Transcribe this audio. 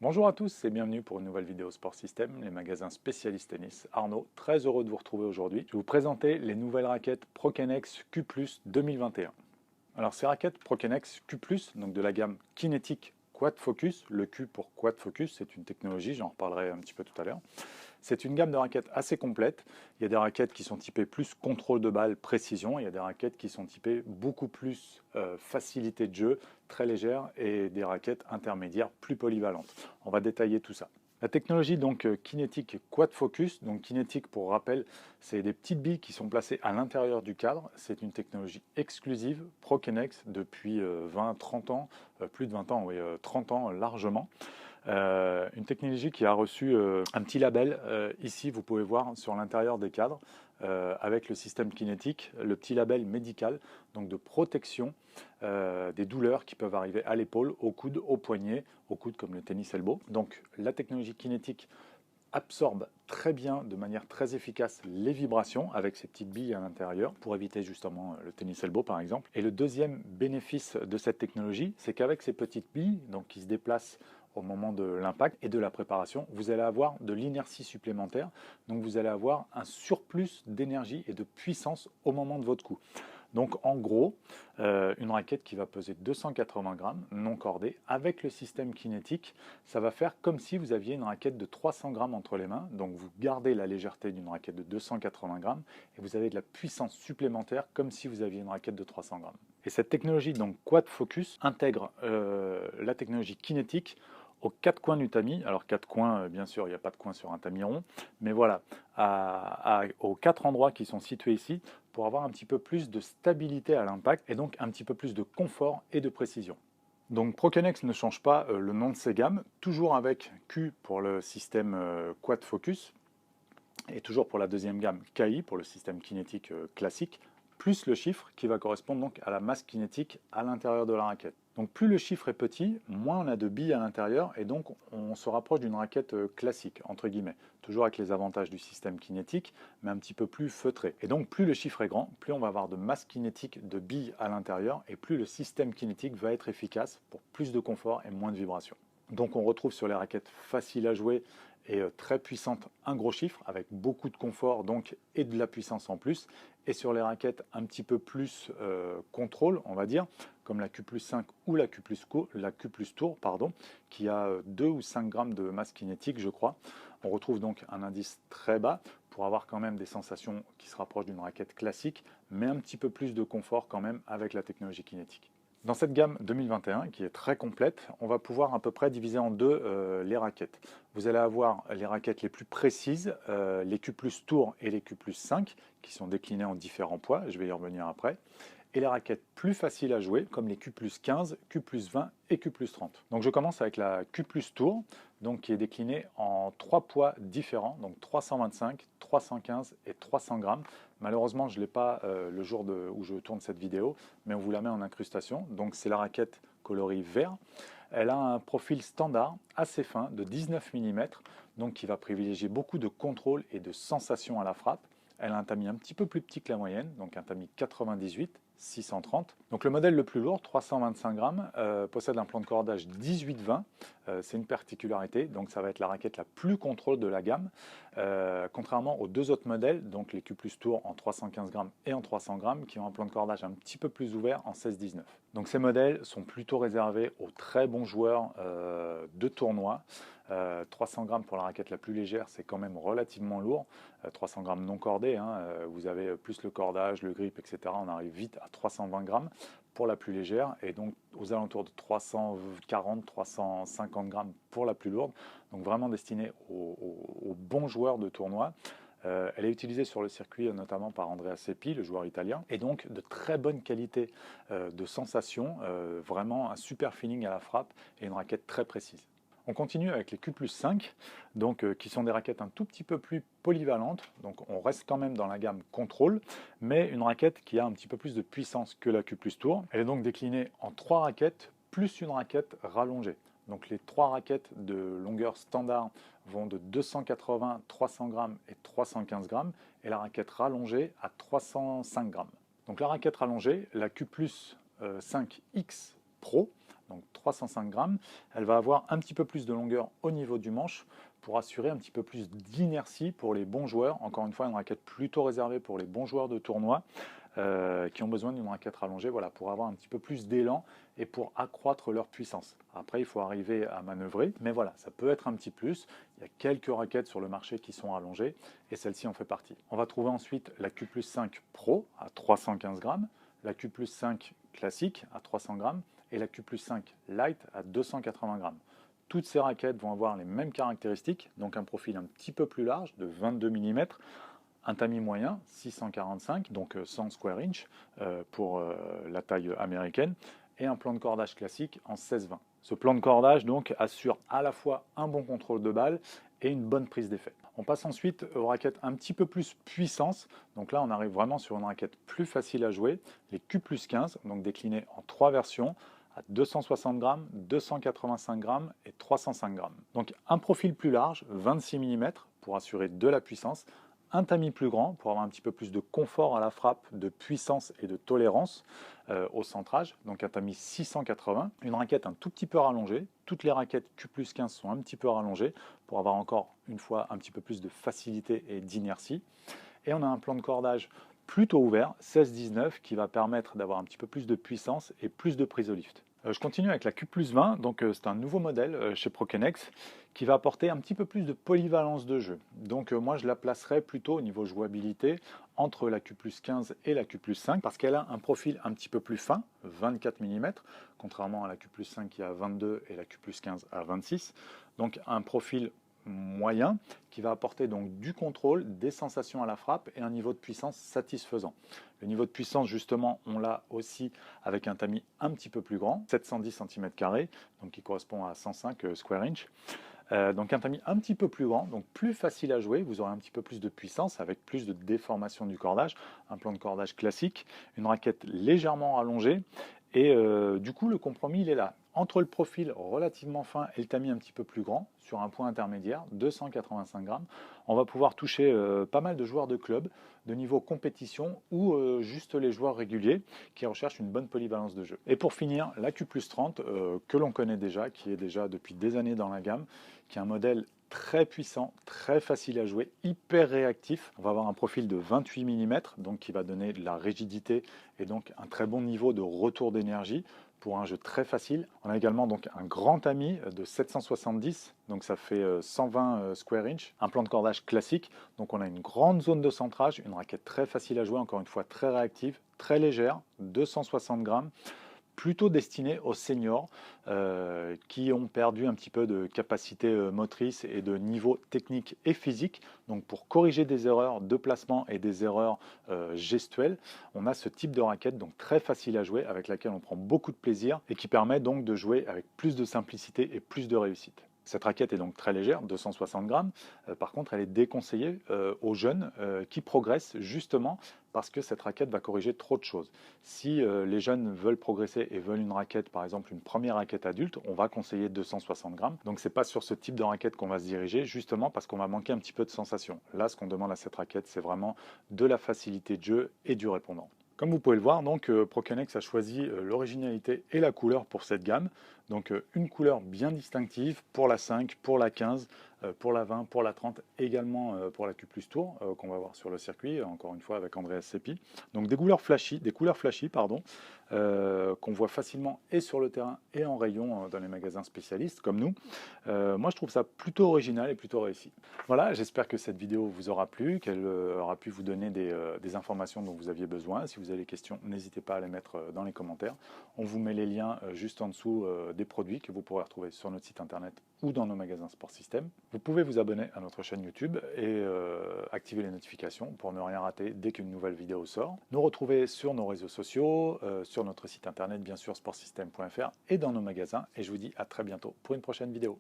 Bonjour à tous et bienvenue pour une nouvelle vidéo Sport System, les magasins spécialistes tennis. Arnaud, très heureux de vous retrouver aujourd'hui. Je vais vous présenter les nouvelles raquettes Prokenex Q+ 2021. Alors ces raquettes Prokenex Q+, donc de la gamme Kinetic Quad Focus, le Q pour Quad Focus, c'est une technologie, j'en reparlerai un petit peu tout à l'heure. C'est une gamme de raquettes assez complète. Il y a des raquettes qui sont typées plus contrôle de balle, précision. Il y a des raquettes qui sont typées beaucoup plus facilité de jeu, très légères, et des raquettes intermédiaires plus polyvalentes. On va détailler tout ça. La technologie donc Kinetic Quad Focus, donc Kinetic pour rappel, c'est des petites billes qui sont placées à l'intérieur du cadre. C'est une technologie exclusive Prokenex depuis 20-30 ans, plus de 20 ans, oui, 30 ans largement. Une technologie qui a reçu un petit label. Ici, vous pouvez voir sur l'intérieur des cadres, avec le système kinétique, le petit label médical, donc de protection des douleurs qui peuvent arriver à l'épaule, au coude, au poignet, au coude comme le tennis elbow. Donc la technologie kinétique absorbe très bien, de manière très efficace, les vibrations avec ces petites billes à l'intérieur pour éviter justement le tennis elbow par exemple. Et le deuxième bénéfice de cette technologie, c'est qu'avec ces petites billes, donc qui se déplacent au moment de l'impact et de la préparation, vous allez avoir de l'inertie supplémentaire, donc vous allez avoir un surplus d'énergie et de puissance au moment de votre coup. Donc en gros, une raquette qui va peser 280 grammes, non cordée, avec le système kinétique, ça va faire comme si vous aviez une raquette de 300 grammes entre les mains. Donc vous gardez la légèreté d'une raquette de 280 grammes et vous avez de la puissance supplémentaire comme si vous aviez une raquette de 300 grammes. Et cette technologie, donc Quad Focus, intègre la technologie kinétique aux quatre coins du tamis. Alors quatre coins, bien sûr, il n'y a pas de coin sur un tamis rond, mais voilà, aux quatre endroits qui sont situés ici, pour avoir un petit peu plus de stabilité à l'impact et donc un petit peu plus de confort et de précision. Donc Prokenex ne change pas le nom de ses gammes, toujours avec Q pour le système Quad Focus et toujours pour la deuxième gamme KI pour le système kinétique classique, plus le chiffre qui va correspondre donc à la masse kinétique à l'intérieur de la raquette. Donc plus le chiffre est petit, moins on a de billes à l'intérieur et donc on se rapproche d'une raquette classique, entre guillemets, toujours avec les avantages du système kinétique, mais un petit peu plus feutré. Et donc plus le chiffre est grand, plus on va avoir de masse kinétique de billes à l'intérieur et plus le système kinétique va être efficace pour plus de confort et moins de vibrations. Donc on retrouve sur les raquettes faciles à jouer et très puissantes un gros chiffre avec beaucoup de confort donc et de la puissance en plus, et sur les raquettes un petit peu plus contrôle on va dire, comme la Q+5 ou la Q+ Tour pardon, qui a 2 ou 5 grammes de masse kinétique je crois. On retrouve donc un indice très bas pour avoir quand même des sensations qui se rapprochent d'une raquette classique, mais un petit peu plus de confort quand même avec la technologie kinétique. Dans cette gamme 2021, qui est très complète, on va pouvoir à peu près diviser en deux les raquettes. Vous allez avoir les raquettes les plus précises, les Q+ Tour et les Q+5, qui sont déclinées en différents poids, je vais y revenir après, et les raquettes plus faciles à jouer, comme les Q+15, Q+20 et Q+30. Donc je commence avec la Q+ Tour, donc qui est déclinée en 3 poids différents, donc 325, 315 et 300 grammes. Malheureusement, je ne l'ai pas le jour où je tourne cette vidéo, mais on vous la met en incrustation. Donc c'est la raquette coloris vert. Elle a un profil standard assez fin de 19 mm, donc qui va privilégier beaucoup de contrôle et de sensation à la frappe. Elle a un tamis un petit peu plus petit que la moyenne, donc un tamis 98, 630. Donc le modèle le plus lourd, 325 grammes, possède un plan de cordage 18-20. C'est une particularité, donc ça va être la raquette la plus contrôle de la gamme. Contrairement aux deux autres modèles, donc les Q+ Tour en 315 grammes et en 300 grammes, qui ont un plan de cordage un petit peu plus ouvert en 16-19. Donc ces modèles sont plutôt réservés aux très bons joueurs de tournoi. 300 grammes pour la raquette la plus légère, c'est quand même relativement lourd. 300 grammes non cordés, hein, vous avez plus le cordage, le grip, etc. On arrive vite à 320 grammes pour la plus légère et donc aux alentours de 340-350 grammes pour la plus lourde. Donc vraiment destinée aux bons joueurs de tournoi. Elle est utilisée sur le circuit notamment par Andrea Seppi, le joueur italien, et donc de très bonne qualité de sensation, vraiment un super feeling à la frappe et une raquette très précise. On continue avec les Q+5, donc, qui sont des raquettes un tout petit peu plus polyvalentes. Donc on reste quand même dans la gamme contrôle, mais une raquette qui a un petit peu plus de puissance que la Q+ Tour. Elle est donc déclinée en 3 raquettes plus une raquette rallongée. Donc les 3 raquettes de longueur standard vont de 280, 300 grammes et 315 grammes, et la raquette rallongée à 305 grammes. Donc la raquette rallongée, la Q+5X Pro, donc 305 grammes. Elle va avoir un petit peu plus de longueur au niveau du manche pour assurer un petit peu plus d'inertie pour les bons joueurs. Encore une fois, une raquette plutôt réservée pour les bons joueurs de tournoi qui ont besoin d'une raquette rallongée, voilà, pour avoir un petit peu plus d'élan et pour accroître leur puissance. Après, il faut arriver à manœuvrer, mais voilà, ça peut être un petit plus. Il y a quelques raquettes sur le marché qui sont rallongées et celle-ci en fait partie. On va trouver ensuite la Q+5 Pro à 315 grammes, la Q+5 classique à 300 grammes et la Q+5 Light à 280 grammes. Toutes ces raquettes vont avoir les mêmes caractéristiques, donc un profil un petit peu plus large de 22 mm, un tamis moyen 645, donc 100 square inch pour la taille américaine, et un plan de cordage classique en 16-20. Ce plan de cordage donc assure à la fois un bon contrôle de balle et une bonne prise d'effet. On passe ensuite aux raquettes un petit peu plus puissance. Donc là, on arrive vraiment sur une raquette plus facile à jouer, les Q+15, donc déclinées en 3 versions, à 260 grammes, 285 grammes et 305 grammes. Donc un profil plus large, 26 mm, pour assurer de la puissance, un tamis plus grand pour avoir un petit peu plus de confort à la frappe, de puissance et de tolérance au centrage, donc un tamis 680, une raquette un tout petit peu rallongée, toutes les raquettes Q+15 sont un petit peu rallongées pour avoir encore une fois un petit peu plus de facilité et d'inertie, et on a un plan de cordage plutôt ouvert, 16-19, qui va permettre d'avoir un petit peu plus de puissance et plus de prise au lift. Je continue avec la Q+20, donc c'est un nouveau modèle chez Prokenex qui va apporter un petit peu plus de polyvalence de jeu. Donc moi je la placerai plutôt au niveau jouabilité entre la Q+15 et la Q+5 parce qu'elle a un profil un petit peu plus fin, 24 mm, contrairement à la Q+5 qui a 22 et la Q+15 à 26. Donc un profil moyen qui va apporter donc du contrôle, des sensations à la frappe et un niveau de puissance satisfaisant. Le niveau de puissance justement on l'a aussi avec un tamis un petit peu plus grand, 710 cm², donc qui correspond à 105 square inch. Donc un tamis un petit peu plus grand, donc plus facile à jouer, vous aurez un petit peu plus de puissance avec plus de déformation du cordage, un plan de cordage classique, une raquette légèrement allongée et du coup le compromis il est là. Entre le profil relativement fin et le tamis un petit peu plus grand, sur un point intermédiaire, 285 grammes, on va pouvoir toucher pas mal de joueurs de club, de niveau compétition ou juste les joueurs réguliers qui recherchent une bonne polyvalence de jeu. Et pour finir, la Q+30 que l'on connaît déjà, qui est déjà depuis des années dans la gamme, qui est un modèle très puissant, très facile à jouer, hyper réactif. On va avoir un profil de 28 mm, donc qui va donner de la rigidité et donc un très bon niveau de retour d'énergie pour un jeu très facile. On a également donc un grand tamis de 770, donc ça fait 120 square inch, un plan de cordage classique, donc on a une grande zone de centrage, une raquette très facile à jouer, encore une fois très réactive, très légère, 260 grammes, plutôt destiné aux seniors qui ont perdu un petit peu de capacité motrice et de niveau technique et physique. Donc pour corriger des erreurs de placement et des erreurs gestuelles, on a ce type de raquette donc très facile à jouer avec laquelle on prend beaucoup de plaisir et qui permet donc de jouer avec plus de simplicité et plus de réussite. Cette raquette est donc très légère, 260 grammes. Par contre, elle est déconseillée aux jeunes qui progressent justement parce que cette raquette va corriger trop de choses. Si les jeunes veulent progresser et veulent une raquette, par exemple une première raquette adulte, on va conseiller 260 grammes. Donc c'est pas sur ce type de raquette qu'on va se diriger, justement parce qu'on va manquer un petit peu de sensation. Là, ce qu'on demande à cette raquette, c'est vraiment de la facilité de jeu et du répondant. Comme vous pouvez le voir, donc Prokenex a choisi l'originalité et la couleur pour cette gamme. Donc une couleur bien distinctive pour la 5, pour la 15, pour la 20, pour la 30, également pour la Q+ Tour qu'on va voir sur le circuit, encore une fois avec Andreas Seppi. Donc des couleurs flashy, qu'on voit facilement et sur le terrain et en rayon dans les magasins spécialistes comme nous. Moi je trouve ça plutôt original et plutôt réussi. Voilà, j'espère que cette vidéo vous aura plu, qu'elle aura pu vous donner des informations dont vous aviez besoin. Si vous avez des questions, n'hésitez pas à les mettre dans les commentaires. On vous met les liens juste en dessous des produits que vous pourrez retrouver sur notre site internet ou dans nos magasins Sport System. Vous pouvez vous abonner à notre chaîne YouTube et activer les notifications pour ne rien rater dès qu'une nouvelle vidéo sort. Nous retrouver sur nos réseaux sociaux, sur notre site internet bien sûr sportsystem.fr et dans nos magasins. Et je vous dis à très bientôt pour une prochaine vidéo.